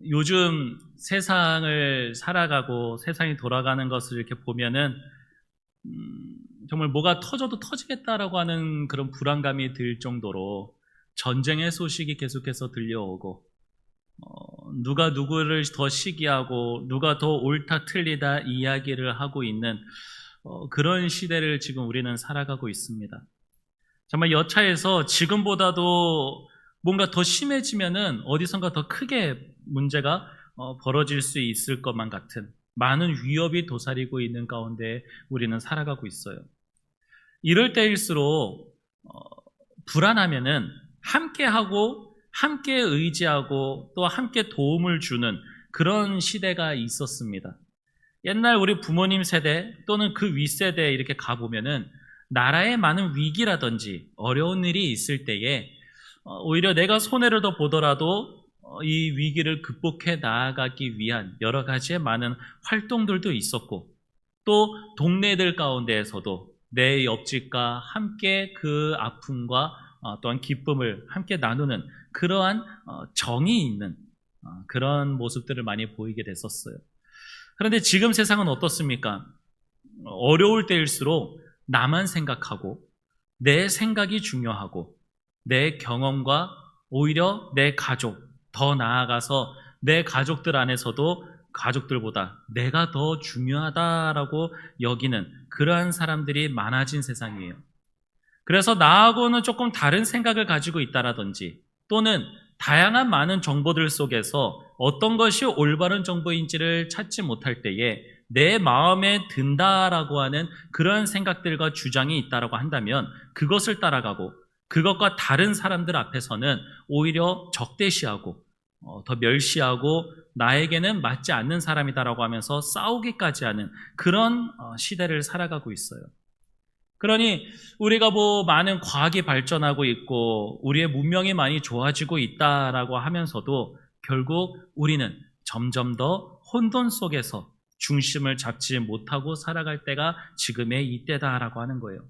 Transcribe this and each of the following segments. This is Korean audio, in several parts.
요즘 세상을 살아가고 세상이 돌아가는 것을 이렇게 보면은 정말 뭐가 터져도 터지겠다라고 하는 그런 불안감이 들 정도로 전쟁의 소식이 계속해서 들려오고 누가 누구를 더 시기하고 누가 더 옳다 틀리다 이야기를 하고 있는 그런 시대를 지금 우리는 살아가고 있습니다. 정말 여차해서 지금보다도 뭔가 더 심해지면은 어디선가 더 크게 문제가 벌어질 수 있을 것만 같은 많은 위협이 도사리고 있는 가운데 우리는 살아가고 있어요. 이럴 때일수록 불안하면은 함께하고 함께 의지하고 또 함께 도움을 주는 그런 시대가 있었습니다. 옛날 우리 부모님 세대 또는 그 윗세대에 이렇게 가보면은 나라의 많은 위기라든지 어려운 일이 있을 때에 오히려 내가 손해를 더 보더라도 이 위기를 극복해 나아가기 위한 여러 가지의 많은 활동들도 있었고 또 동네들 가운데에서도 내 옆집과 함께 그 아픔과 또한 기쁨을 함께 나누는 그러한 정이 있는 그런 모습들을 많이 보이게 됐었어요. 그런데 지금 세상은 어떻습니까? 어려울 때일수록 나만 생각하고 내 생각이 중요하고 내 경험과 오히려 내 가족, 더 나아가서 내 가족들 안에서도 가족들보다 내가 더 중요하다라고 여기는 그러한 사람들이 많아진 세상이에요. 그래서 나하고는 조금 다른 생각을 가지고 있다라든지 또는 다양한 많은 정보들 속에서 어떤 것이 올바른 정보인지를 찾지 못할 때에 내 마음에 든다라고 하는 그런 생각들과 주장이 있다라고 한다면 그것을 따라가고 그것과 다른 사람들 앞에서는 오히려 적대시하고 더 멸시하고 나에게는 맞지 않는 사람이다라고 하면서 싸우기까지 하는 그런 시대를 살아가고 있어요. 그러니 우리가 많은 과학이 발전하고 있고 우리의 문명이 많이 좋아지고 있다라고 하면서도 결국 우리는 점점 더 혼돈 속에서 중심을 잡지 못하고 살아갈 때가 지금의 이때다라고 하는 거예요.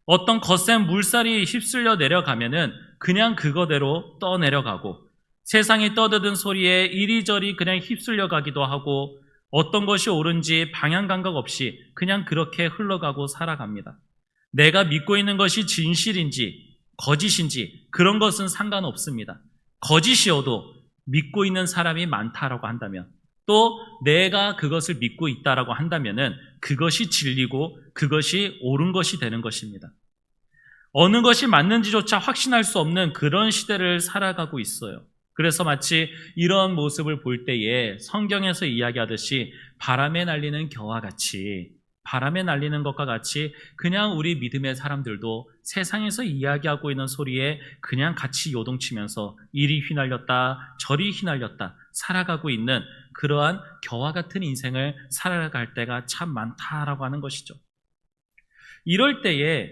어떤 거센 물살이 휩쓸려 내려가면은 그냥 그거대로 떠내려가고 세상이 떠드는 소리에 이리저리 그냥 휩쓸려 가기도 하고 어떤 것이 옳은지 방향 감각 없이 그냥 그렇게 흘러가고 살아갑니다. 내가 믿고 있는 것이 진실인지 거짓인지 그런 것은 상관없습니다. 거짓이어도 믿고 있는 사람이 많다라고 한다면 또 내가 그것을 믿고 있다라고 한다면은 그것이 진리고 그것이 옳은 것이 되는 것입니다. 어느 것이 맞는지조차 확신할 수 없는 그런 시대를 살아가고 있어요. 그래서 마치 이런 모습을 볼 때에 성경에서 이야기하듯이 바람에 날리는 겨와 같이 바람에 날리는 것과 같이 그냥 우리 믿음의 사람들도 세상에서 이야기하고 있는 소리에 그냥 같이 요동치면서 이리 휘날렸다 저리 휘날렸다 살아가고 있는 그러한 겨와 같은 인생을 살아갈 때가 참 많다라고 하는 것이죠. 이럴 때에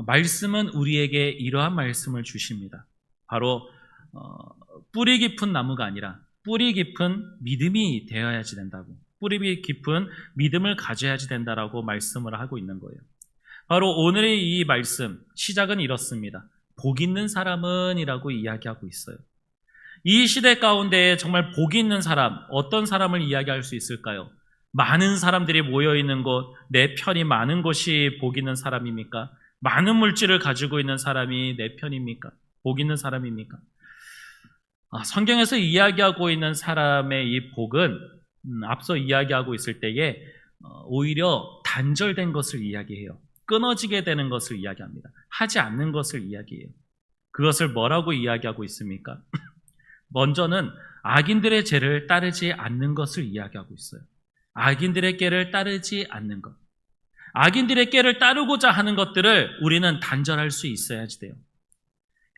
말씀은 우리에게 이러한 말씀을 주십니다. 바로 뿌리 깊은 나무가 아니라 뿌리 깊은 믿음이 되어야지 된다고, 뿌리 깊은 믿음을 가져야지 된다라고 말씀을 하고 있는 거예요. 바로 오늘의 이 말씀 시작은 이렇습니다. 복 있는 사람은 이라고 이야기하고 있어요. 이 시대 가운데 정말 복 있는 사람, 어떤 사람을 이야기할 수 있을까요? 많은 사람들이 모여있는 곳, 내 편이 많은 곳이 복 있는 사람입니까? 많은 물질을 가지고 있는 사람이 내 편입니까? 복 있는 사람입니까? 성경에서 이야기하고 있는 사람의 이 복은 앞서 이야기하고 있을 때에 오히려 단절된 것을 이야기해요. 끊어지게 되는 것을 이야기합니다. 하지 않는 것을 이야기해요. 그것을 뭐라고 이야기하고 있습니까? 먼저는 악인들의 죄를 따르지 않는 것을 이야기하고 있어요. 악인들의 꾀를 따르지 않는 것. 악인들의 꾀를 따르고자 하는 것들을 우리는 단절할 수 있어야지 돼요.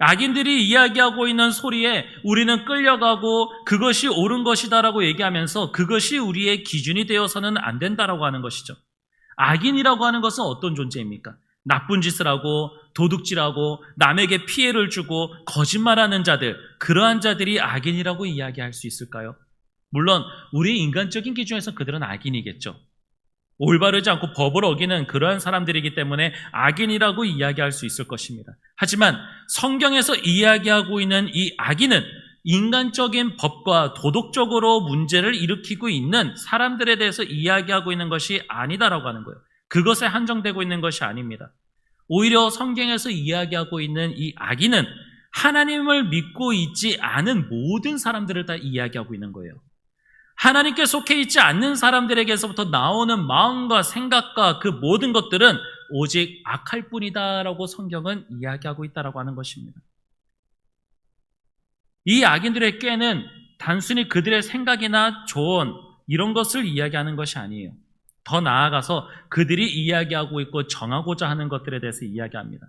악인들이 이야기하고 있는 소리에 우리는 끌려가고 그것이 옳은 것이다라고 얘기하면서 그것이 우리의 기준이 되어서는 안 된다라고 하는 것이죠. 악인이라고 하는 것은 어떤 존재입니까? 나쁜 짓을 하고 도둑질하고 남에게 피해를 주고 거짓말하는 자들, 그러한 자들이 악인이라고 이야기할 수 있을까요? 물론 우리의 인간적인 기준에서 그들은 악인이겠죠. 올바르지 않고 법을 어기는 그러한 사람들이기 때문에 악인이라고 이야기할 수 있을 것입니다. 하지만 성경에서 이야기하고 있는 이 악인은 인간적인 법과 도덕적으로 문제를 일으키고 있는 사람들에 대해서 이야기하고 있는 것이 아니다라고 하는 거예요. 그것에 한정되고 있는 것이 아닙니다. 오히려 성경에서 이야기하고 있는 이 악인은 하나님을 믿고 있지 않은 모든 사람들을 다 이야기하고 있는 거예요. 하나님께 속해 있지 않는 사람들에게서부터 나오는 마음과 생각과 그 모든 것들은 오직 악할 뿐이다라고 성경은 이야기하고 있다라고 하는 것입니다. 이 악인들의 꾀는 단순히 그들의 생각이나 조언 이런 것을 이야기하는 것이 아니에요. 더 나아가서 그들이 이야기하고 있고 정하고자 하는 것들에 대해서 이야기합니다.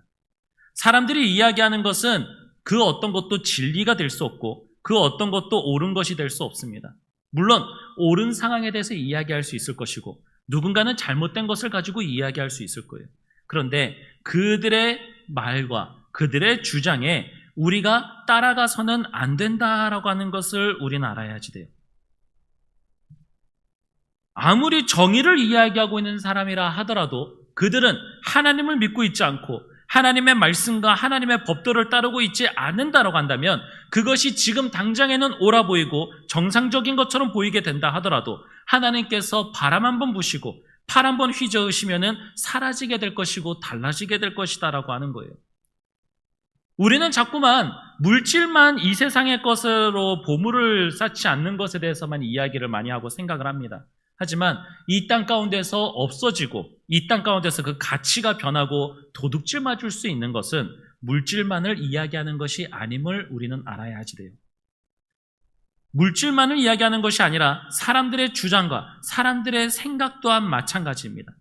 사람들이 이야기하는 것은 그 어떤 것도 진리가 될 수 없고 그 어떤 것도 옳은 것이 될 수 없습니다. 물론 옳은 상황에 대해서 이야기할 수 있을 것이고 누군가는 잘못된 것을 가지고 이야기할 수 있을 거예요. 그런데 그들의 말과 그들의 주장에 우리가 따라가서는 안 된다라고 하는 것을 우리는 알아야지 돼요. 아무리 정의를 이야기하고 있는 사람이라 하더라도 그들은 하나님을 믿고 있지 않고 하나님의 말씀과 하나님의 법도를 따르고 있지 않는다라고 한다면 그것이 지금 당장에는 옳아 보이고 정상적인 것처럼 보이게 된다 하더라도 하나님께서 바람 한번 부시고 팔 한번 휘저으시면은 사라지게 될 것이고 달라지게 될 것이다라고 하는 거예요. 우리는 자꾸만 물질만 이 세상의 것으로 보물을 쌓지 않는 것에 대해서만 이야기를 많이 하고 생각을 합니다. 하지만 이 땅 가운데서 없어지고 이 땅 가운데서 그 가치가 변하고 도둑질 맞을 수 있는 것은 물질만을 이야기하는 것이 아님을 우리는 알아야 하지 돼요. 물질만을 이야기하는 것이 아니라 사람들의 주장과 사람들의 생각 또한 마찬가지입니다.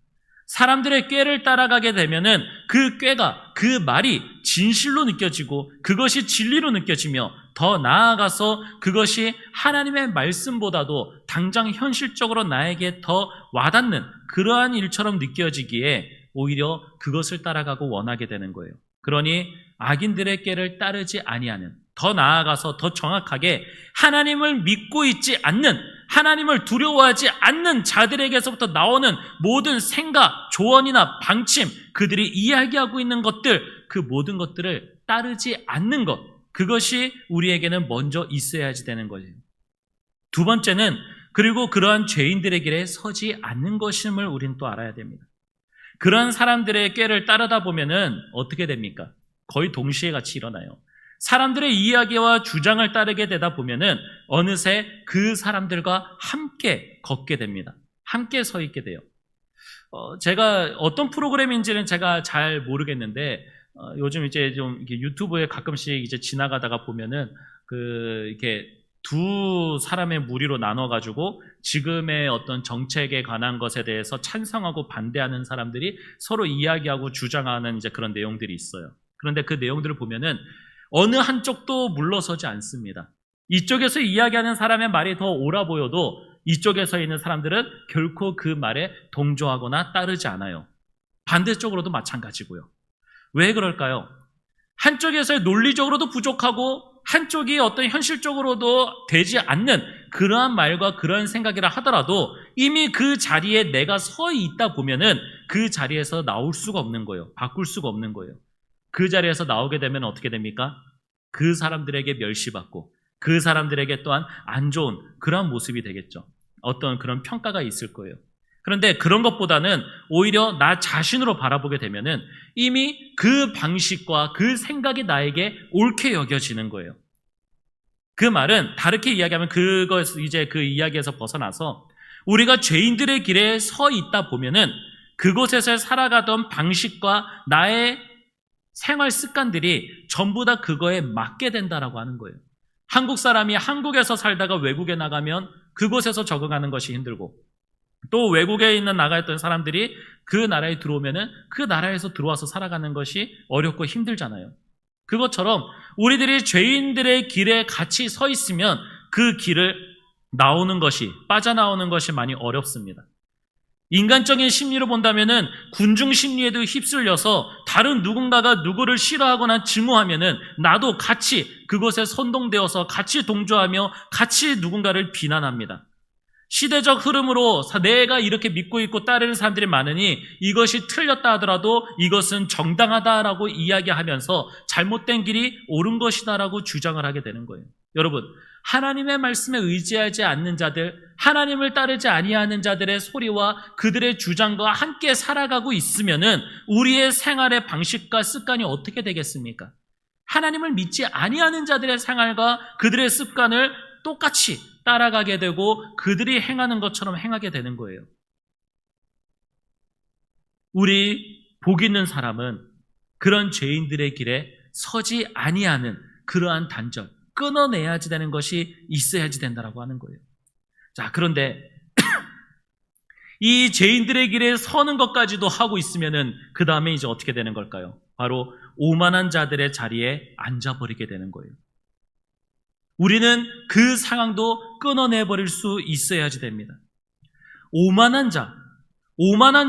사람들의 꾀를 따라가게 되면은 그 꾀가, 그 말이 진실로 느껴지고 그것이 진리로 느껴지며 더 나아가서 그것이 하나님의 말씀보다도 당장 현실적으로 나에게 더 와닿는 그러한 일처럼 느껴지기에 오히려 그것을 따라가고 원하게 되는 거예요. 그러니 악인들의 꾀를 따르지 아니하는, 더 나아가서 더 정확하게 하나님을 믿고 있지 않는, 하나님을 두려워하지 않는 자들에게서부터 나오는 모든 생각, 조언이나 방침, 그들이 이야기하고 있는 것들, 그 모든 것들을 따르지 않는 것, 그것이 우리에게는 먼저 있어야지 되는 거예요. 두 번째는 그리고 그러한 죄인들의 길에 서지 않는 것임을 우리는 또 알아야 됩니다. 그러한 사람들의 꾀를 따르다 보면은 어떻게 됩니까? 거의 동시에 같이 일어나요. 사람들의 이야기와 주장을 따르게 되다 보면은 어느새 그 사람들과 함께 걷게 됩니다. 함께 서 있게 돼요. 제가 어떤 프로그램인지는 제가 잘 모르겠는데 요즘 이제 좀 이렇게 유튜브에 가끔씩 이제 지나가다가 보면은 이렇게 두 사람의 무리로 나눠가지고 지금의 어떤 정책에 관한 것에 대해서 찬성하고 반대하는 사람들이 서로 이야기하고 주장하는 이제 그런 내용들이 있어요. 그런데 그 내용들을 보면은 어느 한쪽도 물러서지 않습니다. 이쪽에서 이야기하는 사람의 말이 더 옳아 보여도 이쪽에서 있는 사람들은 결코 그 말에 동조하거나 따르지 않아요. 반대쪽으로도 마찬가지고요. 왜 그럴까요? 한쪽에서의 논리적으로도 부족하고 한쪽이 어떤 현실적으로도 되지 않는 그러한 말과 그러한 생각이라 하더라도 이미 그 자리에 내가 서 있다 보면은 그 자리에서 나올 수가 없는 거예요. 바꿀 수가 없는 거예요. 그 자리에서 나오게 되면 어떻게 됩니까? 그 사람들에게 멸시받고 그 사람들에게 또한 안 좋은 그러한 모습이 되겠죠. 어떤 그런 평가가 있을 거예요. 그런데 그런 것보다는 오히려 나 자신으로 바라보게 되면은 이미 그 방식과 그 생각이 나에게 옳게 여겨지는 거예요. 그 말은 다르게 이야기하면 이제 그 이야기에서 벗어나서 우리가 죄인들의 길에 서 있다 보면은 그곳에서 살아가던 방식과 나의 생활 습관들이 전부 다 그거에 맞게 된다라고 하는 거예요. 한국 사람이 한국에서 살다가 외국에 나가면 그곳에서 적응하는 것이 힘들고 또 외국에 있는 나가있던 사람들이 그 나라에 들어오면은 그 나라에서 들어와서 살아가는 것이 어렵고 힘들잖아요. 그것처럼 우리들이 죄인들의 길에 같이 서 있으면 그 길을 빠져나오는 것이 많이 어렵습니다. 인간적인 심리로 본다면은 군중 심리에도 휩쓸려서 다른 누군가가 누구를 싫어하거나 증오하면은 나도 같이 그것에 선동되어서 같이 동조하며 같이 누군가를 비난합니다. 시대적 흐름으로 내가 이렇게 믿고 있고 따르는 사람들이 많으니 이것이 틀렸다 하더라도 이것은 정당하다라고 이야기하면서 잘못된 길이 옳은 것이다라고 주장을 하게 되는 거예요. 여러분, 하나님의 말씀에 의지하지 않는 자들, 하나님을 따르지 아니하는 자들의 소리와 그들의 주장과 함께 살아가고 있으면은 우리의 생활의 방식과 습관이 어떻게 되겠습니까? 하나님을 믿지 아니하는 자들의 생활과 그들의 습관을 똑같이 따라가게 되고 그들이 행하는 것처럼 행하게 되는 거예요. 우리 복 있는 사람은 그런 죄인들의 길에 서지 아니하는 그러한 단절, 끊어내야지 되는 것이 있어야지 된다라고 하는 거예요. 자, 그런데 이 죄인들의 길에 서는 것까지도 하고 있으면은 그 다음에 이제 어떻게 되는 걸까요? 바로 오만한 자들의 자리에 앉아버리게 되는 거예요. 우리는 그 상황도 끊어내버릴 수 있어야지 됩니다. 오만한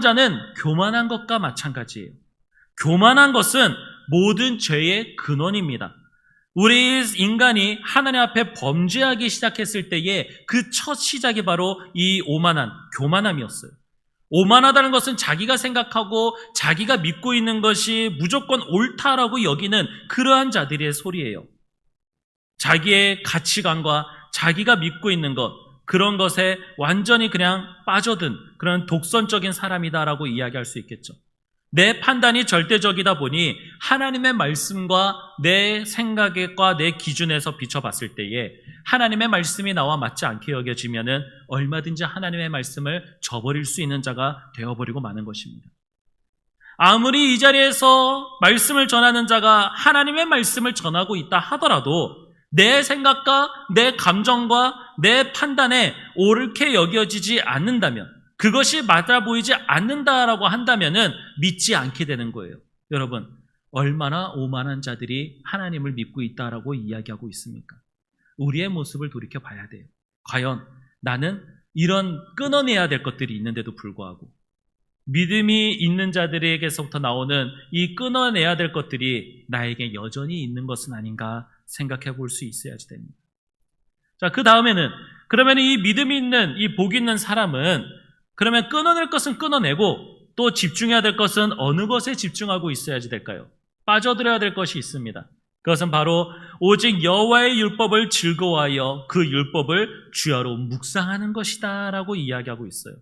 자는 교만한 것과 마찬가지예요. 교만한 것은 모든 죄의 근원입니다. 우리 인간이 하나님 앞에 범죄하기 시작했을 때에 그 첫 시작이 바로 이 교만함이었어요. 오만하다는 것은 자기가 생각하고 자기가 믿고 있는 것이 무조건 옳다라고 여기는 그러한 자들의 소리예요. 자기의 가치관과 자기가 믿고 있는 것, 그런 것에 완전히 그냥 빠져든 그런 독선적인 사람이다라고 이야기할 수 있겠죠. 내 판단이 절대적이다 보니 하나님의 말씀과 내 생각과 내 기준에서 비춰봤을 때에 하나님의 말씀이 나와 맞지 않게 여겨지면은 얼마든지 하나님의 말씀을 저버릴 수 있는 자가 되어버리고 마는 것입니다. 아무리 이 자리에서 말씀을 전하는 자가 하나님의 말씀을 전하고 있다 하더라도 내 생각과 내 감정과 내 판단에 옳게 여겨지지 않는다면, 그것이 맞아 보이지 않는다라고 한다면은 믿지 않게 되는 거예요. 여러분, 얼마나 오만한 자들이 하나님을 믿고 있다라고 이야기하고 있습니까? 우리의 모습을 돌이켜 봐야 돼요. 과연 나는 이런 끊어내야 될 것들이 있는데도 불구하고 믿음이 있는 자들에게서부터 나오는 이 끊어내야 될 것들이 나에게 여전히 있는 것은 아닌가 생각해 볼 수 있어야지 됩니다. 자, 그 다음에는 그러면 이 믿음이 있는, 이 복 있는 사람은 그러면 끊어낼 것은 끊어내고 또 집중해야 될 것은 어느 것에 집중하고 있어야지 될까요? 빠져들어야 될 것이 있습니다. 그것은 바로 오직 여호와의 율법을 즐거워하여 그 율법을 주야로 묵상하는 것이다 라고 이야기하고 있어요.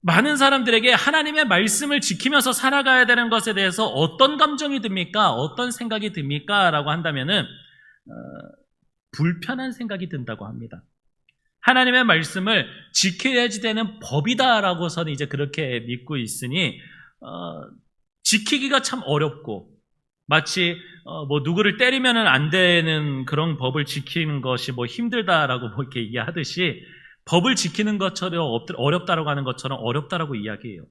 많은 사람들에게 하나님의 말씀을 지키면서 살아가야 되는 것에 대해서 어떤 감정이 듭니까? 어떤 생각이 듭니까? 라고 한다면은 불편한 생각이 든다고 합니다. 하나님의 말씀을 지켜야지 되는 법이다라고서는 이제 그렇게 믿고 있으니 지키기가 참 어렵고 마치 뭐 누구를 때리면은 안 되는 그런 법을 지키는 것이 뭐 힘들다라고 뭐 이렇게 이야기하듯이 법을 지키는 것처럼 어렵다라고 하는 것처럼 어렵다라고 이야기해요.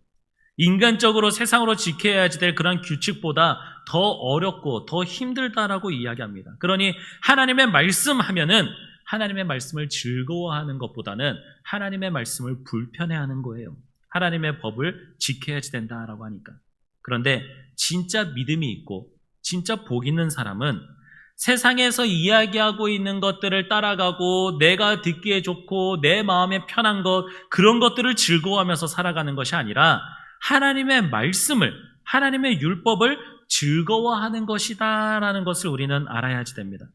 인간적으로 세상으로 지켜야지 될 그런 규칙보다 더 어렵고 더 힘들다라고 이야기합니다. 그러니 하나님의 말씀 하면은 하나님의 말씀을 즐거워하는 것보다는 하나님의 말씀을 불편해하는 거예요. 하나님의 법을 지켜야지 된다라고 하니까. 그런데 진짜 믿음이 있고 진짜 복 있는 사람은 세상에서 이야기하고 있는 것들을 따라가고 내가 듣기에 좋고 내 마음에 편한 것, 그런 것들을 즐거워하면서 살아가는 것이 아니라 하나님의 말씀을, 하나님의 율법을 즐거워하는 것이다라는 것을 우리는 알아야지 됩니다.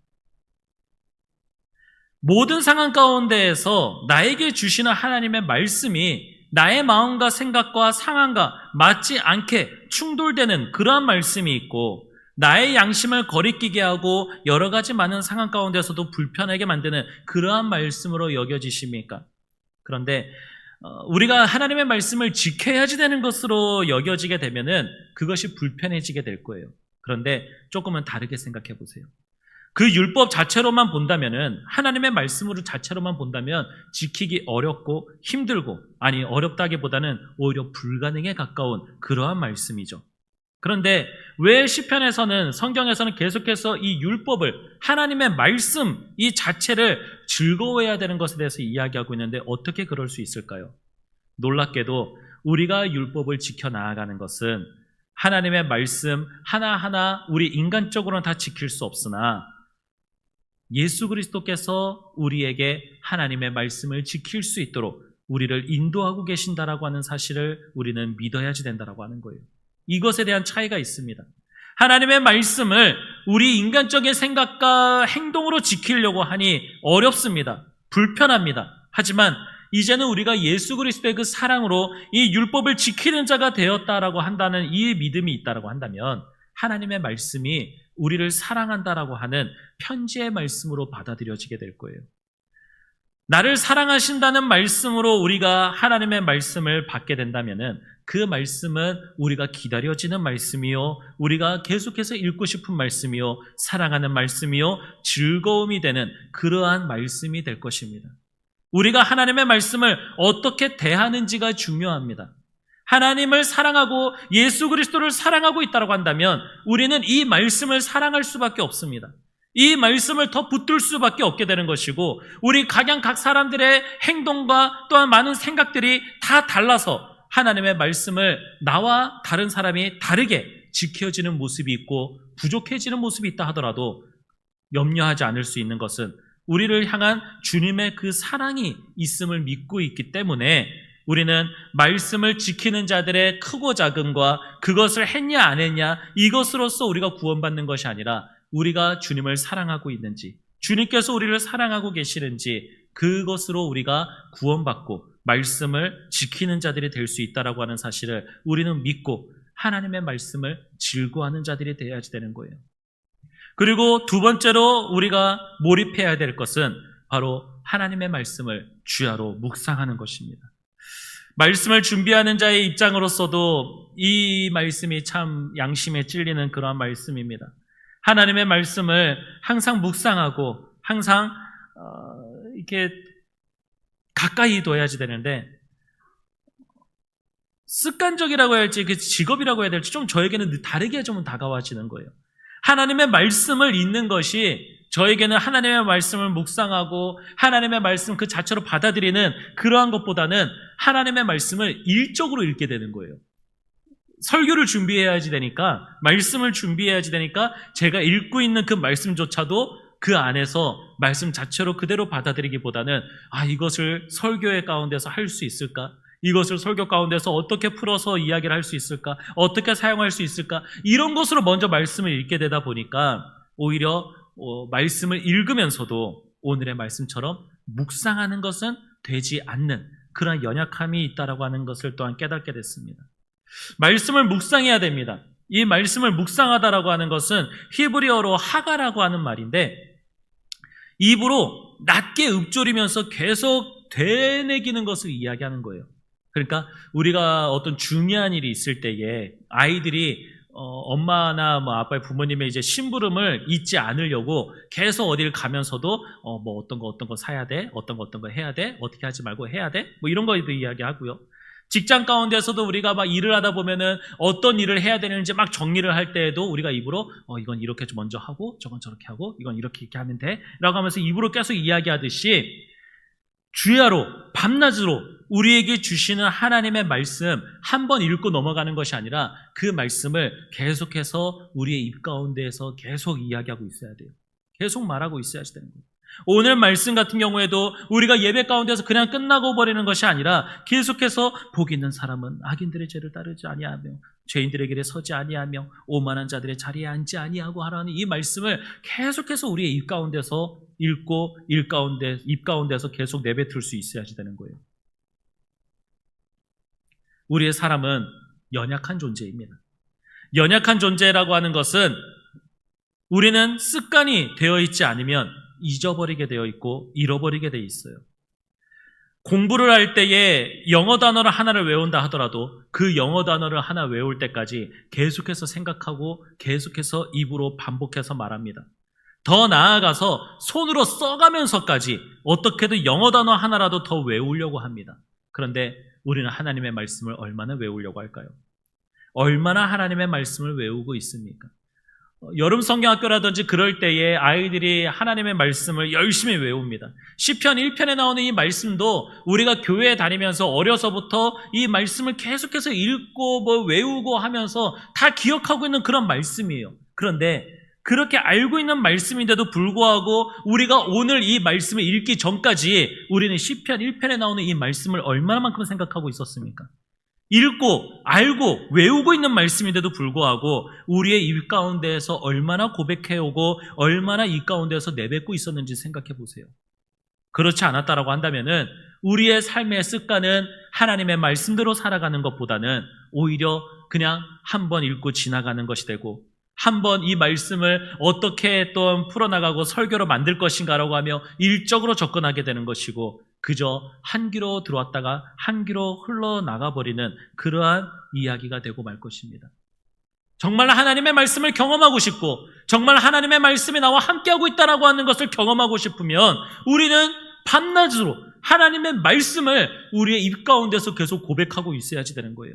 모든 상황 가운데에서 나에게 주시는 하나님의 말씀이 나의 마음과 생각과 상황과 맞지 않게 충돌되는 그러한 말씀이 있고, 나의 양심을 거리끼게 하고 여러 가지 많은 상황 가운데서도 불편하게 만드는 그러한 말씀으로 여겨지십니까? 그런데 우리가 하나님의 말씀을 지켜야지 되는 것으로 여겨지게 되면은 그것이 불편해지게 될 거예요. 그런데 조금은 다르게 생각해 보세요. 그 율법 자체로만 본다면은, 하나님의 말씀으로 자체로만 본다면 지키기 어렵고 힘들고, 아니 어렵다기보다는 오히려 불가능에 가까운 그러한 말씀이죠. 그런데 왜 시편에서는, 성경에서는 계속해서 이 율법을, 하나님의 말씀 이 자체를 즐거워해야 되는 것에 대해서 이야기하고 있는데 어떻게 그럴 수 있을까요? 놀랍게도 우리가 율법을 지켜 나아가는 것은 하나님의 말씀 하나하나 우리 인간적으로는 다 지킬 수 없으나 예수 그리스도께서 우리에게 하나님의 말씀을 지킬 수 있도록 우리를 인도하고 계신다라고 하는 사실을 우리는 믿어야지 된다라고 하는 거예요. 이것에 대한 차이가 있습니다. 하나님의 말씀을 우리 인간적인 생각과 행동으로 지키려고 하니 어렵습니다. 불편합니다. 하지만 이제는 우리가 예수 그리스도의 그 사랑으로 이 율법을 지키는 자가 되었다라고 한다는 이 믿음이 있다라고 한다면 하나님의 말씀이 우리를 사랑한다라고 하는 편지의 말씀으로 받아들여지게 될 거예요. 나를 사랑하신다는 말씀으로 우리가 하나님의 말씀을 받게 된다면은 그 말씀은 우리가 기다려지는 말씀이요, 우리가 계속해서 읽고 싶은 말씀이요, 사랑하는 말씀이요, 즐거움이 되는 그러한 말씀이 될 것입니다. 우리가 하나님의 말씀을 어떻게 대하는지가 중요합니다. 하나님을 사랑하고 예수 그리스도를 사랑하고 있다고 한다면 우리는 이 말씀을 사랑할 수밖에 없습니다. 이 말씀을 더 붙들 수밖에 없게 되는 것이고, 우리 각 사람들의 행동과 또한 많은 생각들이 다 달라서 하나님의 말씀을 나와 다른 사람이 다르게 지켜지는 모습이 있고 부족해지는 모습이 있다 하더라도 염려하지 않을 수 있는 것은 우리를 향한 주님의 그 사랑이 있음을 믿고 있기 때문에 우리는 말씀을 지키는 자들의 크고 작음과 그것을 했냐 안 했냐 이것으로서 우리가 구원받는 것이 아니라 우리가 주님을 사랑하고 있는지, 주님께서 우리를 사랑하고 계시는지, 그것으로 우리가 구원받고 말씀을 지키는 자들이 될 수 있다라고 하는 사실을 우리는 믿고 하나님의 말씀을 즐거워하는 자들이 되어야지 되는 거예요. 그리고 두 번째로 우리가 몰입해야 될 것은 바로 하나님의 말씀을 주야로 묵상하는 것입니다. 말씀을 준비하는 자의 입장으로서도 이 말씀이 참 양심에 찔리는 그러한 말씀입니다. 하나님의 말씀을 항상 묵상하고 항상 이렇게 가까이 둬야지 되는데, 습관적이라고 해야 할지 직업이라고 해야 될지 좀 저에게는 다르게 좀 다가와지는 거예요. 하나님의 말씀을 읽는 것이 저에게는 하나님의 말씀을 묵상하고 하나님의 말씀 그 자체로 받아들이는 그러한 것보다는 하나님의 말씀을 일적으로 읽게 되는 거예요. 설교를 준비해야지 되니까, 말씀을 준비해야지 되니까 제가 읽고 있는 그 말씀조차도 그 안에서 말씀 자체로 그대로 받아들이기보다는 이것을 설교의 가운데서 할 수 있을까? 이것을 설교 가운데서 어떻게 풀어서 이야기를 할 수 있을까? 어떻게 사용할 수 있을까? 이런 것으로 먼저 말씀을 읽게 되다 보니까 오히려 말씀을 읽으면서도 오늘의 말씀처럼 묵상하는 것은 되지 않는 그런 연약함이 있다라고 하는 것을 또한 깨닫게 됐습니다. 말씀을 묵상해야 됩니다. 이 말씀을 묵상하다라고 하는 것은 히브리어로 하가라고 하는 말인데, 입으로 낮게 읊조리면서 계속 되뇌기는 것을 이야기하는 거예요. 그러니까 우리가 어떤 중요한 일이 있을 때에 아이들이 엄마나 아빠의 부모님의 이제 심부름을 잊지 않으려고 계속 어디를 가면서도 어떤 거 사야 돼, 어떤 거 해야 돼, 어떻게 하지 말고 해야 돼, 이런 거에도 이야기하고요. 직장 가운데서도 우리가 막 일을 하다 보면은 어떤 일을 해야 되는지 막 정리를 할 때에도 우리가 입으로 이건 이렇게 먼저 하고 저건 저렇게 하고 이건 이렇게 하면 돼 라고 하면서 입으로 계속 이야기하듯이 주야로 밤낮으로 우리에게 주시는 하나님의 말씀 한 번 읽고 넘어가는 것이 아니라 그 말씀을 계속해서 우리의 입 가운데에서 계속 이야기하고 있어야 돼요. 계속 말하고 있어야지 되는 거예요. 오늘 말씀 같은 경우에도 우리가 예배 가운데서 그냥 끝나고 버리는 것이 아니라 계속해서 복 있는 사람은 악인들의 죄를 따르지 아니하며 죄인들의 길에 서지 아니하며 오만한 자들의 자리에 앉지 아니하고 하라는 이 말씀을 계속해서 우리의 입 가운데서 읽고 입 가운데서 계속 내뱉을 수 있어야지 되는 거예요. 우리의 사람은 연약한 존재입니다. 연약한 존재라고 하는 것은 우리는 습관이 되어 있지 않으면 잊어버리게 되어 있고 잃어버리게 되어 있어요. 공부를 할 때에 영어 단어를 하나를 외운다 하더라도 그 영어 단어를 하나 외울 때까지 계속해서 생각하고 계속해서 입으로 반복해서 말합니다. 더 나아가서 손으로 써가면서까지 어떻게든 영어 단어 하나라도 더 외우려고 합니다. 그런데 우리는 하나님의 말씀을 얼마나 외우려고 할까요? 얼마나 하나님의 말씀을 외우고 있습니까? 여름 성경학교라든지 그럴 때에 아이들이 하나님의 말씀을 열심히 외웁니다. 시편 1편에 나오는 이 말씀도 우리가 교회에 다니면서 어려서부터 이 말씀을 계속해서 읽고 외우고 하면서 다 기억하고 있는 그런 말씀이에요. 그런데 그렇게 알고 있는 말씀인데도 불구하고 우리가 오늘 이 말씀을 읽기 전까지 우리는 시편 1편에 나오는 이 말씀을 얼마나만큼 생각하고 있었습니까? 읽고 알고 외우고 있는 말씀인데도 불구하고 우리의 입 가운데에서 얼마나 고백해오고 얼마나 이 가운데에서 내뱉고 있었는지 생각해 보세요. 그렇지 않았다라고 한다면은 우리의 삶의 습관은 하나님의 말씀대로 살아가는 것보다는 오히려 그냥 한번 읽고 지나가는 것이 되고, 한번 이 말씀을 어떻게 또 풀어나가고 설교로 만들 것인가라고 하며 일적으로 접근하게 되는 것이고, 그저 한 귀로 들어왔다가 한 귀로 흘러나가버리는 그러한 이야기가 되고 말 것입니다. 정말 하나님의 말씀을 경험하고 싶고 정말 하나님의 말씀이 나와 함께하고 있다라고 하는 것을 경험하고 싶으면 우리는 밤낮으로 하나님의 말씀을 우리의 입 가운데서 계속 고백하고 있어야지 되는 거예요.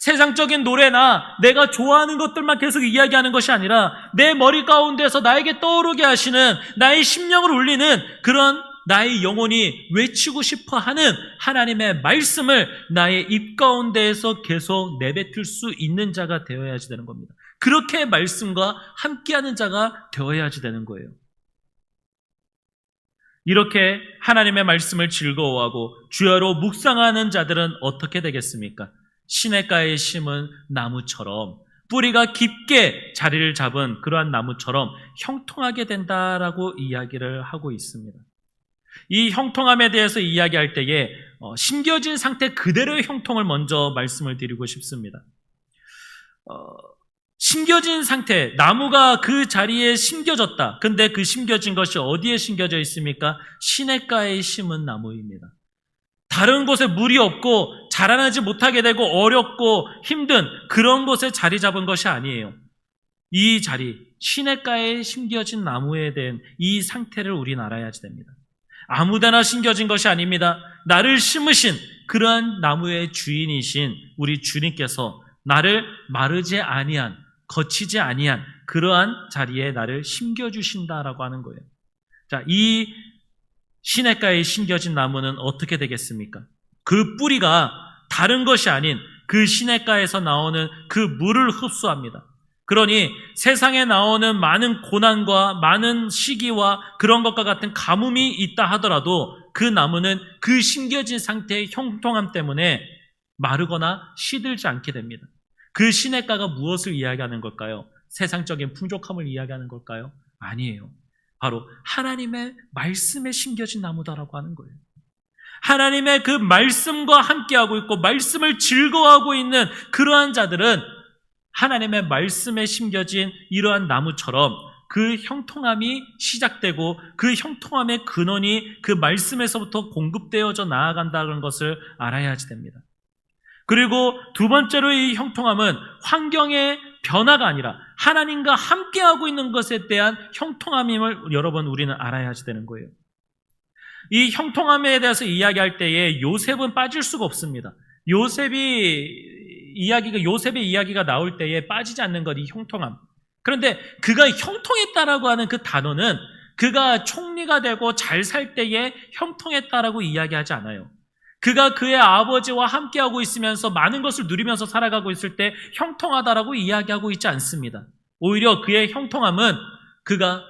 세상적인 노래나 내가 좋아하는 것들만 계속 이야기하는 것이 아니라 내 머리 가운데서 나에게 떠오르게 하시는, 나의 심령을 울리는 그런 나의 영혼이 외치고 싶어하는 하나님의 말씀을 나의 입 가운데에서 계속 내뱉을 수 있는 자가 되어야지 되는 겁니다. 그렇게 말씀과 함께하는 자가 되어야지 되는 거예요. 이렇게 하나님의 말씀을 즐거워하고 주야로 묵상하는 자들은 어떻게 되겠습니까? 시냇가에 심은 나무처럼, 뿌리가 깊게 자리를 잡은 그러한 나무처럼 형통하게 된다라고 이야기를 하고 있습니다. 이 형통함에 대해서 이야기할 때에 심겨진 상태 그대로의 형통을 먼저 말씀을 드리고 싶습니다. 심겨진 상태, 나무가 그 자리에 심겨졌다. 근데 그 심겨진 것이 어디에 심겨져 있습니까? 시냇가에 심은 나무입니다. 다른 곳에 물이 없고 자라나지 못하게 되고 어렵고 힘든 그런 곳에 자리 잡은 것이 아니에요. 이 자리, 시냇가에 심겨진 나무에 대한 이 상태를 우리는 알아야지 됩니다. 아무데나 심겨진 것이 아닙니다. 나를 심으신 그러한 나무의 주인이신 우리 주님께서 나를 마르지 아니한, 거치지 아니한 그러한 자리에 나를 심겨주신다라고 하는 거예요. 자, 이 시냇가에 심겨진 나무는 어떻게 되겠습니까? 그 뿌리가 다른 것이 아닌 그 시냇가에서 나오는 그 물을 흡수합니다. 그러니 세상에 나오는 많은 고난과 많은 시기와 그런 것과 같은 가뭄이 있다 하더라도 그 나무는 그 심겨진 상태의 형통함 때문에 마르거나 시들지 않게 됩니다. 그 시냇가가 무엇을 이야기하는 걸까요? 세상적인 풍족함을 이야기하는 걸까요? 아니에요. 바로 하나님의 말씀에 심겨진 나무다라고 하는 거예요. 하나님의 그 말씀과 함께하고 있고 말씀을 즐거워하고 있는 그러한 자들은 하나님의 말씀에 심겨진 이러한 나무처럼 그 형통함이 시작되고 그 형통함의 근원이 그 말씀에서부터 공급되어져 나아간다는 것을 알아야지 됩니다. 그리고 두 번째로 이 형통함은 환경의 변화가 아니라 하나님과 함께하고 있는 것에 대한 형통함임을 여러분 우리는 알아야지 되는 거예요. 이 형통함에 대해서 이야기할 때에 요셉은 빠질 수가 없습니다. 요셉의 이야기가 나올 때에 빠지지 않는 것, 이 형통함. 그런데 그가 형통했다라고 하는 그 단어는 그가 총리가 되고 잘 살 때에 형통했다라고 이야기하지 않아요. 그가 그의 아버지와 함께하고 있으면서 많은 것을 누리면서 살아가고 있을 때 형통하다라고 이야기하고 있지 않습니다. 오히려 그의 형통함은 그가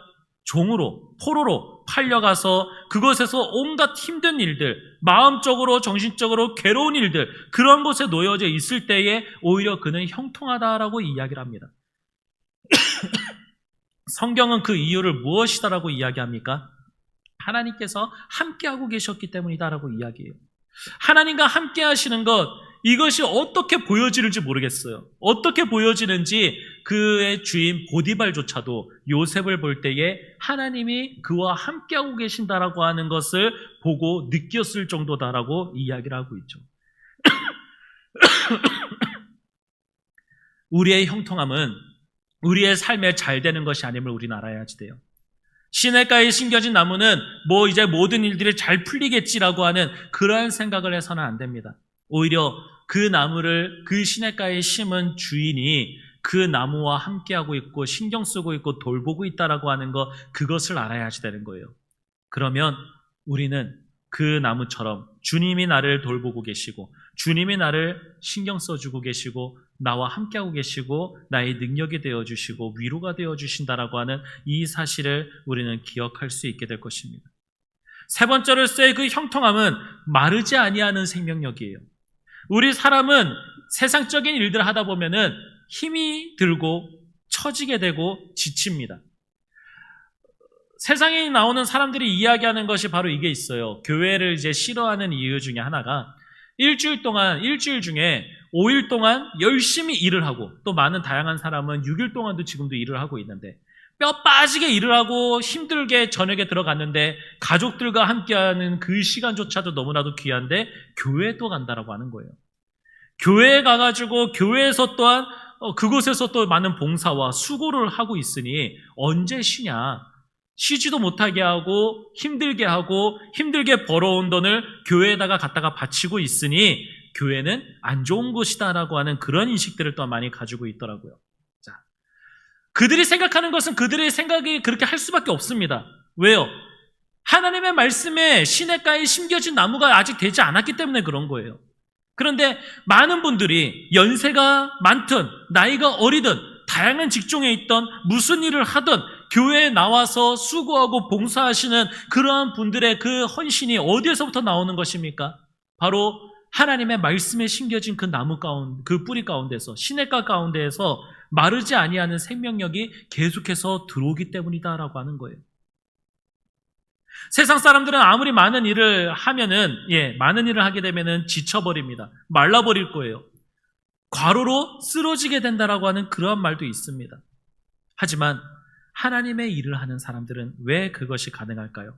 종으로, 포로로 팔려가서 그곳에서 온갖 힘든 일들, 마음적으로 정신적으로 괴로운 일들, 그런 곳에 놓여져 있을 때에 오히려 그는 형통하다라고 이야기를 합니다. 성경은 그 이유를 무엇이다라고 이야기합니까? 하나님께서 함께하고 계셨기 때문이다라고 이야기해요. 하나님과 함께 하시는 것, 이것이 어떻게 보여지는지 모르겠어요. 어떻게 보여지는지 그의 주인 보디발조차도 요셉을 볼 때에 하나님이 그와 함께하고 계신다라고 하는 것을 보고 느꼈을 정도다라고 이야기를 하고 있죠. 우리의 형통함은 우리의 삶에 잘 되는 것이 아님을 우리는 알아야지 돼요. 시냇가에 심겨진 나무는 뭐 이제 모든 일들이 잘 풀리겠지라고 하는 그러한 생각을 해서는 안 됩니다. 오히려 그 나무를 그 시냇가에 심은 주인이 그 나무와 함께하고 있고 신경 쓰고 있고 돌보고 있다라고 하는 것, 그것을 알아야지 되는 거예요. 그러면 우리는 그 나무처럼 주님이 나를 돌보고 계시고 주님이 나를 신경 써주고 계시고 나와 함께하고 계시고 나의 능력이 되어주시고 위로가 되어주신다라고 하는 이 사실을 우리는 기억할 수 있게 될 것입니다. 세 번째로서의 그 형통함은 마르지 아니하는 생명력이에요. 우리 사람은 세상적인 일들을 하다 보면은 힘이 들고 처지게 되고 지칩니다. 세상에 나오는 사람들이 이야기하는 것이 바로 이게 있어요. 교회를 이제 싫어하는 이유 중에 하나가 일주일 중에 5일 동안 열심히 일을 하고, 또 많은 다양한 사람은 6일 동안도 지금도 일을 하고 있는데, 뼈 빠지게 일을 하고 힘들게 저녁에 들어갔는데 가족들과 함께하는 그 시간조차도 너무나도 귀한데 교회에 또 간다라고 하는 거예요. 교회에 가가지고 교회에서 또한 그곳에서 또 많은 봉사와 수고를 하고 있으니 언제 쉬냐? 쉬지도 못하게 하고 힘들게 벌어온 돈을 교회에다가 갖다가 바치고 있으니 교회는 안 좋은 곳이다라고 하는 그런 인식들을 또 많이 가지고 있더라고요. 자, 그들이 생각하는 것은 그들의 생각이 그렇게 할 수밖에 없습니다. 왜요? 하나님의 말씀에 시냇가에 심겨진 나무가 아직 되지 않았기 때문에 그런 거예요. 그런데 많은 분들이 연세가 많든 나이가 어리든 다양한 직종에 있던 무슨 일을 하든 교회에 나와서 수고하고 봉사하시는 그러한 분들의 그 헌신이 어디에서부터 나오는 것입니까? 바로 하나님의 말씀에 심겨진 그 나무 가운데, 그 뿌리 가운데서, 시냇가 가운데에서 마르지 아니하는 생명력이 계속해서 들어오기 때문이다라고 하는 거예요. 세상 사람들은 아무리 많은 일을 하게 되면은 지쳐버립니다. 말라버릴 거예요. 과로로 쓰러지게 된다라고 하는 그러한 말도 있습니다. 하지만 하나님의 일을 하는 사람들은 왜 그것이 가능할까요?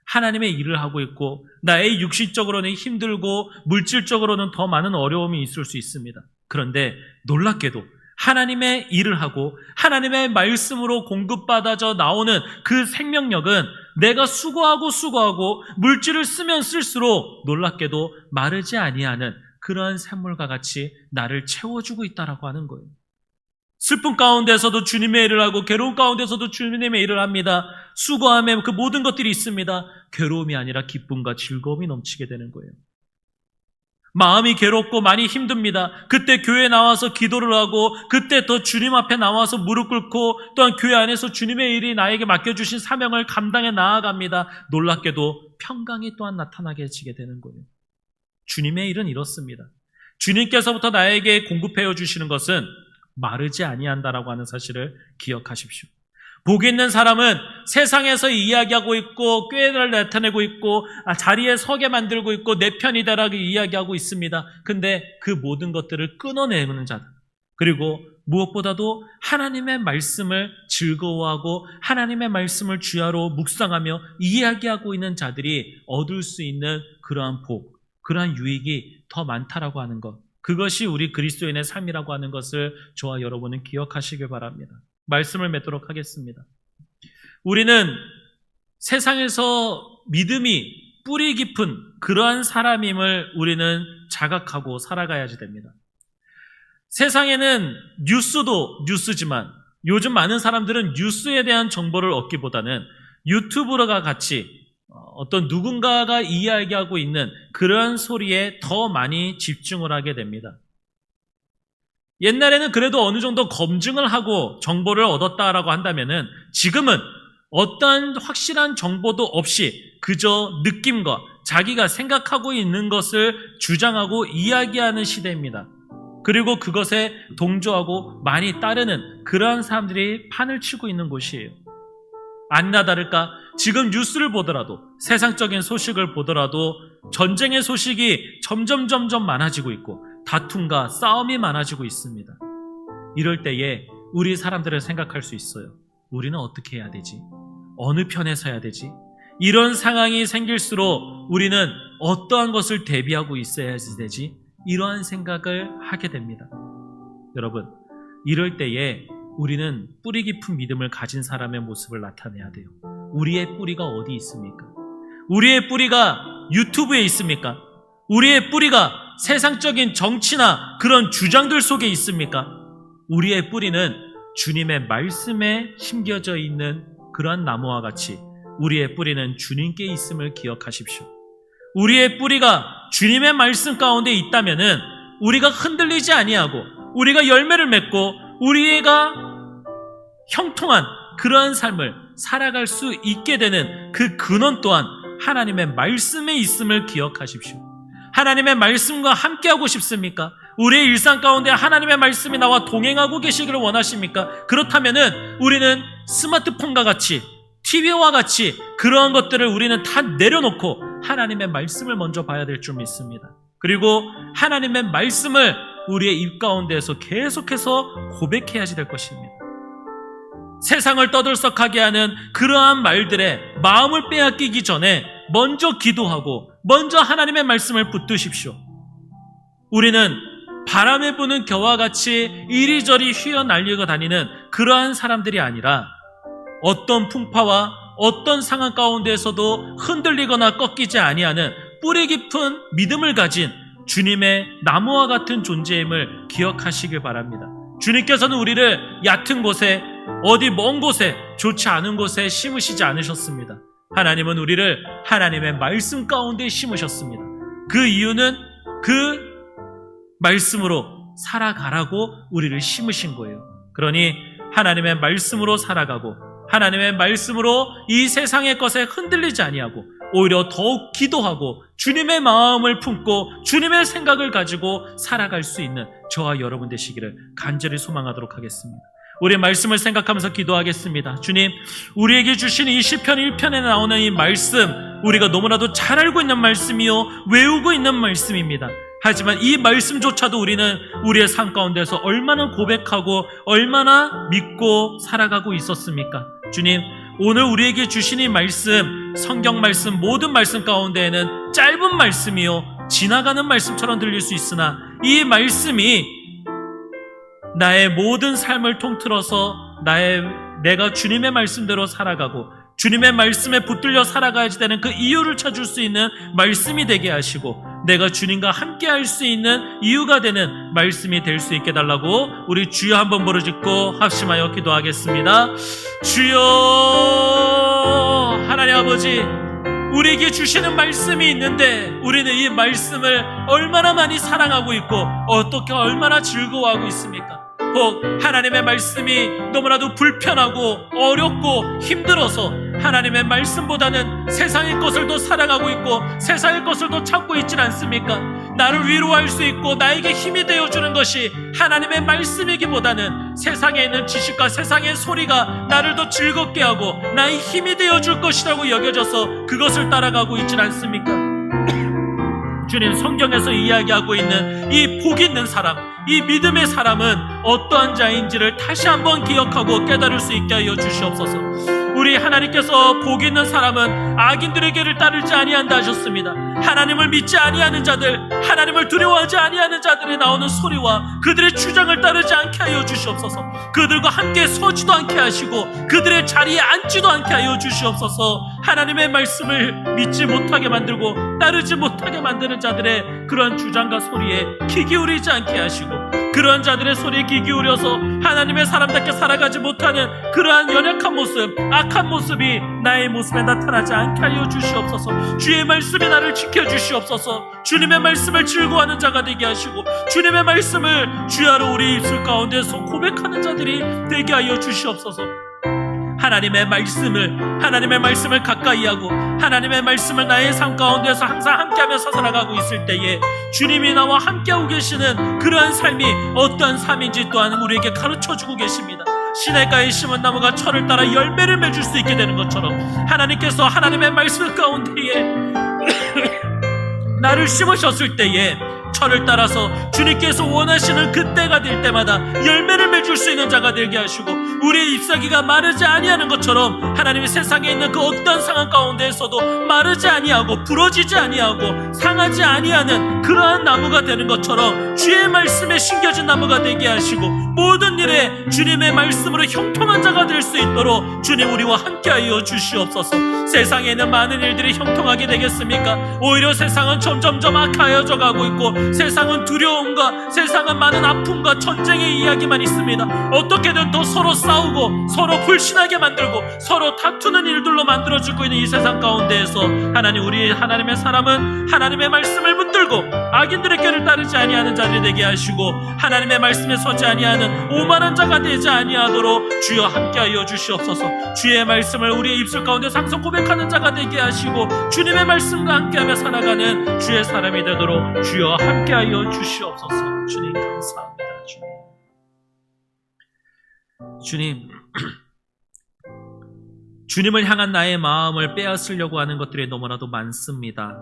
하나님의 일을 하고 있고 나의 육신적으로는 힘들고 물질적으로는 더 많은 어려움이 있을 수 있습니다. 그런데 놀랍게도 하나님의 일을 하고 하나님의 말씀으로 공급받아져 나오는 그 생명력은 내가 수고하고 물질을 쓰면 쓸수록 놀랍게도 마르지 아니하는 그러한 샘물과 같이 나를 채워주고 있다라고 하는 거예요. 슬픔 가운데서도 주님의 일을 하고 괴로움 가운데서도 주님의 일을 합니다. 수고함에 그 모든 것들이 있습니다. 괴로움이 아니라 기쁨과 즐거움이 넘치게 되는 거예요. 마음이 괴롭고 많이 힘듭니다. 그때 교회에 나와서 기도를 하고 그때 더 주님 앞에 나와서 무릎 꿇고 또한 교회 안에서 주님의 일이 나에게 맡겨주신 사명을 감당해 나아갑니다. 놀랍게도 평강이 또한 나타나게 지게 되는 거예요. 주님의 일은 이렇습니다. 주님께서부터 나에게 공급해 주시는 것은 마르지 아니한다라고 하는 사실을 기억하십시오. 복 있는 사람은 세상에서 이야기하고 있고 꾀를 나타내고 있고 자리에 서게 만들고 있고 내 편이다라고 이야기하고 있습니다. 근데 그 모든 것들을 끊어내는 자들, 그리고 무엇보다도 하나님의 말씀을 즐거워하고 하나님의 말씀을 주야로 묵상하며 이야기하고 있는 자들이 얻을 수 있는 그러한 복, 그러한 유익이 더 많다라고 하는 것, 그것이 우리 그리스도인의 삶이라고 하는 것을 저와 여러분은 기억하시길 바랍니다. 말씀을 맺도록 하겠습니다. 우리는 세상에서 믿음이 뿌리 깊은 그러한 사람임을 우리는 자각하고 살아가야지 됩니다. 세상에는 뉴스도 뉴스지만 요즘 많은 사람들은 뉴스에 대한 정보를 얻기보다는 유튜브가 같이 어떤 누군가가 이야기하고 있는 그런 소리에 더 많이 집중을 하게 됩니다. 옛날에는 그래도 어느 정도 검증을 하고 정보를 얻었다라고 한다면은 지금은 어떠한 확실한 정보도 없이 그저 느낌과 자기가 생각하고 있는 것을 주장하고 이야기하는 시대입니다. 그리고 그것에 동조하고 많이 따르는 그러한 사람들이 판을 치고 있는 곳이에요. 아니나 다를까 지금 뉴스를 보더라도 세상적인 소식을 보더라도 전쟁의 소식이 점점 많아지고 있고 다툼과 싸움이 많아지고 있습니다. 이럴 때에 우리 사람들을 생각할 수 있어요. 우리는 어떻게 해야 되지? 어느 편에 서야 되지? 이런 상황이 생길수록 우리는 어떠한 것을 대비하고 있어야 되지? 이러한 생각을 하게 됩니다. 여러분, 이럴 때에 우리는 뿌리 깊은 믿음을 가진 사람의 모습을 나타내야 돼요. 우리의 뿌리가 어디 있습니까? 우리의 뿌리가 유튜브에 있습니까? 우리의 뿌리가 세상적인 정치나 그런 주장들 속에 있습니까? 우리의 뿌리는 주님의 말씀에 심겨져 있는 그러한 나무와 같이 우리의 뿌리는 주님께 있음을 기억하십시오. 우리의 뿌리가 주님의 말씀 가운데 있다면은 우리가 흔들리지 아니하고 우리가 열매를 맺고 우리가 형통한 그러한 삶을 살아갈 수 있게 되는 그 근원 또한 하나님의 말씀에 있음을 기억하십시오. 하나님의 말씀과 함께하고 싶습니까? 우리의 일상 가운데 하나님의 말씀이 나와 동행하고 계시기를 원하십니까? 그렇다면은 우리는 스마트폰과 같이, TV와 같이 그러한 것들을 우리는 다 내려놓고 하나님의 말씀을 먼저 봐야 될 줄 믿습니다. 그리고 하나님의 말씀을 우리의 입 가운데에서 계속해서 고백해야지 될 것입니다. 세상을 떠들썩하게 하는 그러한 말들에 마음을 빼앗기기 전에 먼저 기도하고 먼저 하나님의 말씀을 붙드십시오. 우리는 바람에 부는 겨와 같이 이리저리 휘어날리고 다니는 그러한 사람들이 아니라 어떤 풍파와 어떤 상황 가운데에서도 흔들리거나 꺾이지 아니하는 뿌리 깊은 믿음을 가진 주님의 나무와 같은 존재임을 기억하시길 바랍니다. 주님께서는 우리를 얕은 곳에, 어디 먼 곳에, 좋지 않은 곳에 심으시지 않으셨습니다. 하나님은 우리를 하나님의 말씀 가운데 심으셨습니다. 그 이유는 그 말씀으로 살아가라고 우리를 심으신 거예요. 그러니 하나님의 말씀으로 살아가고 하나님의 말씀으로 이 세상의 것에 흔들리지 아니하고 오히려 더욱 기도하고 주님의 마음을 품고 주님의 생각을 가지고 살아갈 수 있는 저와 여러분 되시기를 간절히 소망하도록 하겠습니다. 우리의 말씀을 생각하면서 기도하겠습니다. 주님, 우리에게 주신 이 시편 1편에 나오는 이 말씀, 우리가 너무나도 잘 알고 있는 말씀이요 외우고 있는 말씀입니다. 하지만 이 말씀조차도 우리는 우리의 삶 가운데서 얼마나 고백하고 얼마나 믿고 살아가고 있었습니까? 주님, 오늘 우리에게 주신 이 말씀, 성경 말씀, 모든 말씀 가운데에는 짧은 말씀이요 지나가는 말씀처럼 들릴 수 있으나 이 말씀이 나의 모든 삶을 통틀어서 내가 주님의 말씀대로 살아가고 주님의 말씀에 붙들려 살아가야지 되는 그 이유를 찾을 수 있는 말씀이 되게 하시고 내가 주님과 함께 할 수 있는 이유가 되는 말씀이 될 수 있게 달라고 우리 주여 한번 부르짖고 합심하여 기도하겠습니다. 주여, 하나님 아버지, 우리에게 주시는 말씀이 있는데 우리는 이 말씀을 얼마나 많이 사랑하고 있고 어떻게 얼마나 즐거워하고 있습니까? 혹 하나님의 말씀이 너무나도 불편하고 어렵고 힘들어서 하나님의 말씀보다는 세상의 것을 더 사랑하고 있고 세상의 것을 더 찾고 있진 않습니까? 나를 위로할 수 있고 나에게 힘이 되어주는 것이 하나님의 말씀이기보다는 세상에 있는 지식과 세상의 소리가 나를 더 즐겁게 하고 나의 힘이 되어줄 것이라고 여겨져서 그것을 따라가고 있진 않습니까? 주님, 성경에서 이야기하고 있는 이 복 있는 사람, 이 믿음의 사람은 어떠한 자인지를 다시 한번 기억하고 깨달을 수 있게 하여 주시옵소서. 우리 하나님께서 복 있는 사람은 악인들에게를 따르지 아니한다 하셨습니다. 하나님을 믿지 아니하는 자들, 하나님을 두려워하지 아니하는 자들이 나오는 소리와 그들의 주장을 따르지 않게 하여 주시옵소서. 그들과 함께 서지도 않게 하시고 그들의 자리에 앉지도 않게 하여 주시옵소서. 하나님의 말씀을 믿지 못하게 만들고 따르지 못하게 만드는 자들의 그러한 주장과 소리에 귀 기울이지 않게 하시고 그러한 자들의 소리에 귀 기울여서 하나님의 사람답게 살아가지 못하는 그러한 연약한 모습, 악한 모습이 나의 모습에 나타나지 않게 하여 주시옵소서. 주의 말씀이 나를 지켜주시옵소서. 주님의 말씀을 즐거워하는 자가 되게 하시고 주님의 말씀을 주야로 우리 입술 가운데서 고백하는 자들이 되게 하여 주시옵소서. 하나님의 말씀을 가까이 하고 하나님의 말씀을 나의 삶 가운데서 항상 함께하면서 살아가고 있을 때에 주님이 나와 함께하고 계시는 그러한 삶이 어떠한 삶인지 또한 우리에게 가르쳐주고 계십니다. 시냇가에 심은 나무가 철을 따라 열매를 맺을 수 있게 되는 것처럼 하나님께서 하나님의 말씀 가운데에 나를 심으셨을 때에 철을 따라서 주님께서 원하시는 그때가 될 때마다 열매를 맺을 수 있는 자가 되게 하시고 우리의 잎사귀가 마르지 아니하는 것처럼 하나님이 세상에 있는 그 어떤 상황 가운데에서도 마르지 아니하고 부러지지 아니하고 상하지 아니하는 그러한 나무가 되는 것처럼 주의 말씀에 심겨진 나무가 되게 하시고 모든 일에 주님의 말씀으로 형통한 자가 될 수 있도록 주님 우리와 함께하여 주시옵소서. 세상에 있는 많은 일들이 형통하게 되겠습니까? 오히려 세상은 점점점 악하여져 가고 있고 세상은 두려움과 세상은 많은 아픔과 전쟁의 이야기만 있습니다. 어떻게든 더 서로 싸우고 서로 불신하게 만들고 서로 다투는 일들로 만들어지고 있는 이 세상 가운데에서 우리 하나님의 사람은 하나님의 말씀을 붙들고 악인들의 길을 따르지 아니하는 자들이 되게 하시고 하나님의 말씀에 서지 아니하는 오만한 자가 되지 아니하도록 주여 함께하여 주시옵소서. 주의 말씀을 우리의 입술 가운데 상속 고백하는 자가 되게 하시고 주님의 말씀과 함께하며 살아가는 주의 사람이 되도록 주여 함께하여 주시옵소서. 주님 감사합니다. 주님, 주님을 향한 나의 마음을 빼앗으려고 하는 것들이 너무나도 많습니다.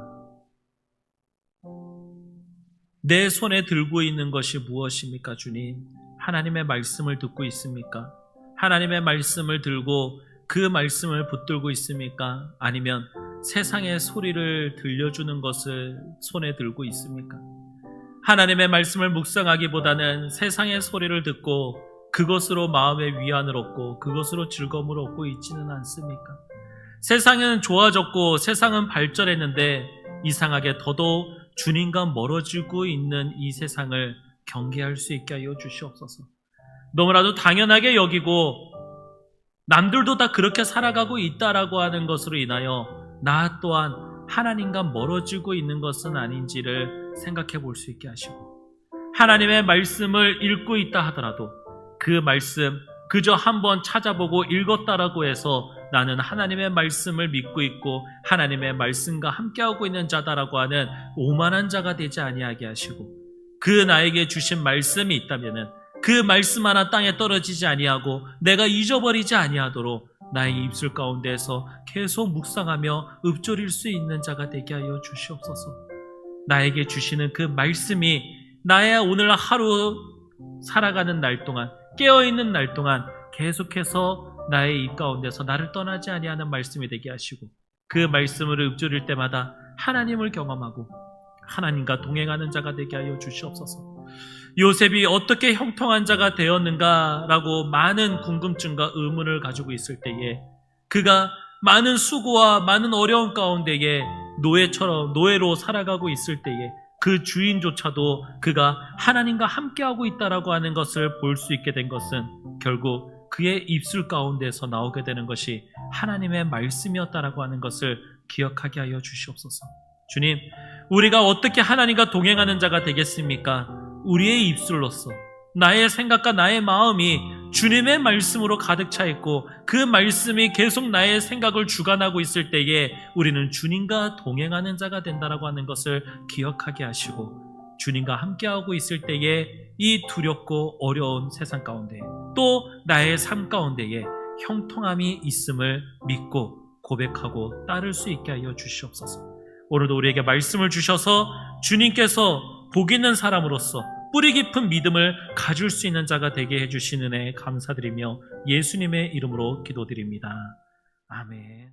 내 손에 들고 있는 것이 무엇입니까, 주님? 하나님의 말씀을 듣고 있습니까? 하나님의 말씀을 들고 그 말씀을 붙들고 있습니까? 아니면 세상의 소리를 들려주는 것을 손에 들고 있습니까? 하나님의 말씀을 묵상하기보다는 세상의 소리를 듣고 그것으로 마음의 위안을 얻고 그것으로 즐거움을 얻고 있지는 않습니까? 세상은 좋아졌고 세상은 발전했는데 이상하게 더더욱 주님과 멀어지고 있는 이 세상을 경계할 수 있게 하여 주시옵소서. 너무나도 당연하게 여기고 남들도 다 그렇게 살아가고 있다라고 하는 것으로 인하여 나 또한 하나님과 멀어지고 있는 것은 아닌지를 생각해 볼 수 있게 하시고, 하나님의 말씀을 읽고 있다 하더라도 그 말씀 그저 한번 찾아보고 읽었다라고 해서 나는 하나님의 말씀을 믿고 있고 하나님의 말씀과 함께하고 있는 자다라고 하는 오만한 자가 되지 아니하게 하시고, 그 나에게 주신 말씀이 있다면은 그 말씀 하나 땅에 떨어지지 아니하고 내가 잊어버리지 아니하도록 나의 입술 가운데에서 계속 묵상하며 읊조릴 수 있는 자가 되게 하여 주시옵소서. 나에게 주시는 그 말씀이 나의 오늘 하루 살아가는 날 동안, 깨어있는 날 동안 계속해서 나의 입 가운데서 나를 떠나지 아니하는 말씀이 되게 하시고, 그 말씀을 읊조릴 때마다 하나님을 경험하고 하나님과 동행하는 자가 되게 하여 주시옵소서. 요셉이 어떻게 형통한 자가 되었는가라고 많은 궁금증과 의문을 가지고 있을 때에, 그가 많은 수고와 많은 어려움 가운데에 노예로 살아가고 있을 때에 그 주인조차도 그가 하나님과 함께하고 있다라고 하는 것을 볼 수 있게 된 것은 결국 그의 입술 가운데서 나오게 되는 것이 하나님의 말씀이었다라고 하는 것을 기억하게 하여 주시옵소서. 주님, 우리가 어떻게 하나님과 동행하는 자가 되겠습니까? 우리의 입술로서 나의 생각과 나의 마음이 주님의 말씀으로 가득 차 있고 그 말씀이 계속 나의 생각을 주관하고 있을 때에 우리는 주님과 동행하는 자가 된다라고 하는 것을 기억하게 하시고, 주님과 함께하고 있을 때에 이 두렵고 어려운 세상 가운데 또 나의 삶 가운데에 형통함이 있음을 믿고 고백하고 따를 수 있게 하여 주시옵소서. 오늘도 우리에게 말씀을 주셔서 주님께서 복 있는 사람으로서 뿌리 깊은 믿음을 가질 수 있는 자가 되게 해주시는 은혜 감사드리며 예수님의 이름으로 기도드립니다. 아멘.